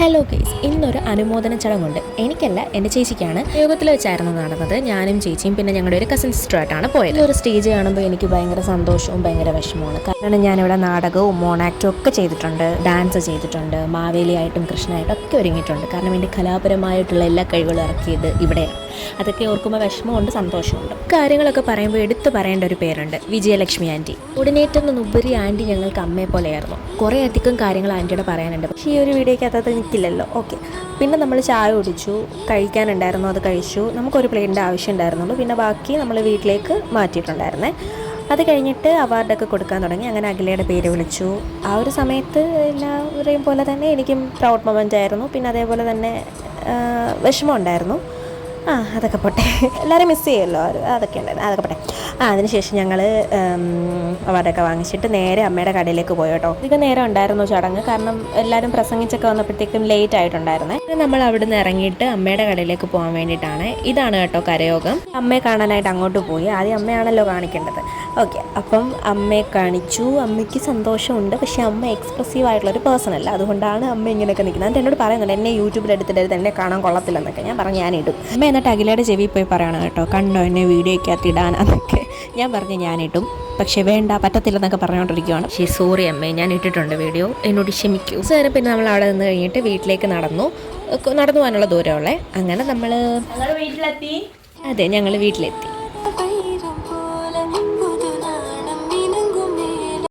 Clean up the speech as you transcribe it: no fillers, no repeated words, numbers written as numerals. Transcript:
Hello guys, ഇന്നൊരു അനുമോദന ചടങ്ങുണ്ട്. എനിക്കല്ല, എൻ്റെ ചേച്ചിക്കാണ്. യോഗത്തിൽ വെച്ചായിരുന്നു നടന്നത്. ഞാനും ചേച്ചിയും പിന്നെ ഞങ്ങളുടെ ഒരു കസിൻ സിസ്റ്ററായിട്ടാണ് പോയത്. ഒരു സ്റ്റേജ് കാണുമ്പോൾ എനിക്ക് ഭയങ്കര സന്തോഷവും ഭയങ്കര വിഷമമാണ്. കാരണം ഞാനിവിടെ നാടകവും മോണാക്റ്റും ഒക്കെ ചെയ്തിട്ടുണ്ട്, ഡാൻസ് ചെയ്തിട്ടുണ്ട്, മാവേലിയായിട്ടും കൃഷ്ണനായിട്ടും ഒക്കെ ഒരുങ്ങിയിട്ടുണ്ട്. കാരണം എൻ്റെ കലാപരമായിട്ടുള്ള എല്ലാ കഴിവുകളും ഇറക്കിയത് ഇവിടെയാണ്. അതൊക്കെ ഓർക്കുമ്പോൾ വിഷമമുണ്ട്, സന്തോഷമുണ്ട്. കാര്യങ്ങളൊക്കെ പറയുമ്പോൾ എടുത്തു പറയേണ്ട ഒരു പേരുണ്ട്, വിജയലക്ഷ്മി ആൻറ്റി. കോർഡിനേറ്ററിനുപരി ആൻറ്റി ഞങ്ങൾക്ക് അമ്മയെ പോലെയായിരുന്നു. കുറേ അധികം കാര്യങ്ങൾ ആൻറ്റിയോട് പറയാനുണ്ട്. പക്ഷേ ഈ ഒരു വീഡിയോയ്ക്കകത്ത് നിൽക്കില്ലല്ലോ. ഓക്കെ, പിന്നെ നമ്മൾ ചായ കുടിച്ചു, കഴിക്കാനുണ്ടായിരുന്നു, അത് കഴിച്ചു. നമുക്കൊരു പ്ലേറ്റിൻ്റെ ആവശ്യം ഉണ്ടായിരുന്നുള്ളൂ. പിന്നെ ബാക്കി നമ്മൾ വീട്ടിലേക്ക് മാറ്റിയിട്ടുണ്ടായിരുന്നേ. അത് കഴിഞ്ഞിട്ട് അവാർഡൊക്കെ കൊടുക്കാൻ തുടങ്ങി. അങ്ങനെ അഖിലയുടെ പേര് വിളിച്ചു. ആ ഒരു സമയത്ത് എല്ലാവരെയും പോലെ തന്നെ എനിക്കും പ്രൗഡ് മൊമെൻ്റ് ആയിരുന്നു. പിന്നെ അതേപോലെ തന്നെ വിഷമം ഉണ്ടായിരുന്നു. അതൊക്കെ പോട്ടെ, എല്ലാവരും മിസ് ചെയ്യുമല്ലോ, അതൊക്കെ ഉണ്ടായിരുന്നു, അതൊക്കെ പോട്ടെ. അതിനുശേഷം ഞങ്ങൾ അവാർഡൊക്കെ വാങ്ങിച്ചിട്ട് നേരെ അമ്മയുടെ കടയിലേക്ക് പോയി കേട്ടോ. അധികം നേരം ഉണ്ടായിരുന്നു ചടങ്ങ്, കാരണം എല്ലാവരും പ്രസംഗിച്ചൊക്കെ വന്നപ്പോഴത്തേക്കും ലേറ്റ് ആയിട്ടുണ്ടായിരുന്നേ. നമ്മൾ അവിടെ നിന്ന് ഇറങ്ങിയിട്ട് അമ്മയുടെ കടയിലേക്ക് പോകാൻ വേണ്ടിയിട്ടാണ്. ഇതാണ് കേട്ടോ കരയോഗം. അമ്മയെ കാണാനായിട്ട് അങ്ങോട്ട് പോയി. ആദ്യം അമ്മയാണല്ലോ കാണിക്കേണ്ടത്. ഓക്കെ, അപ്പം അമ്മയെ കാണിച്ചു. അമ്മയ്ക്ക് സന്തോഷമുണ്ട്, പക്ഷേ അമ്മ എക്സ്പ്രസീവ് ആയിട്ടുള്ളൊരു പേഴ്സൺ അല്ല. അതുകൊണ്ടാണ് അമ്മ ഇങ്ങനെയൊക്കെ നിൽക്കുന്നത്. എന്നിട്ട് എന്നോട് പറയുന്നുണ്ട്, എന്നെ യൂട്യൂബിൽ എടുത്തിട്ട് എന്നെ കാണാൻ കൊള്ളത്തില്ലെന്നൊക്കെ. ഞാൻ പറഞ്ഞു ഞാനിടും. അമ്മ എന്നിട്ട് അഖിലയുടെ ചെവി പോയി പറയണം കേട്ടോ, കണ്ടോ എന്നെ വീഡിയോയ്ക്കകത്ത് ഇടാനൊക്കെ. ഞാൻ പറഞ്ഞു ഞാനിടും, പക്ഷേ വേണ്ട, പറ്റത്തില്ലെന്നൊക്കെ പറഞ്ഞുകൊണ്ടിരിക്കുകയാണ്. പക്ഷേ സോറി അമ്മേ, ഞാൻ ഇട്ടിട്ടുണ്ട് വീഡിയോ, എന്നോട് ക്ഷമിക്കൂ സാർ. പിന്നെ നമ്മൾ അവിടെ നിന്ന് കഴിഞ്ഞിട്ട് വീട്ടിലേക്ക് നടന്നു പോകാനുള്ള ദൂരമുള്ളേ. അങ്ങനെ നമ്മൾ വീട്ടിലെത്തി. അതെ, ഞങ്ങൾ വീട്ടിലെത്തി.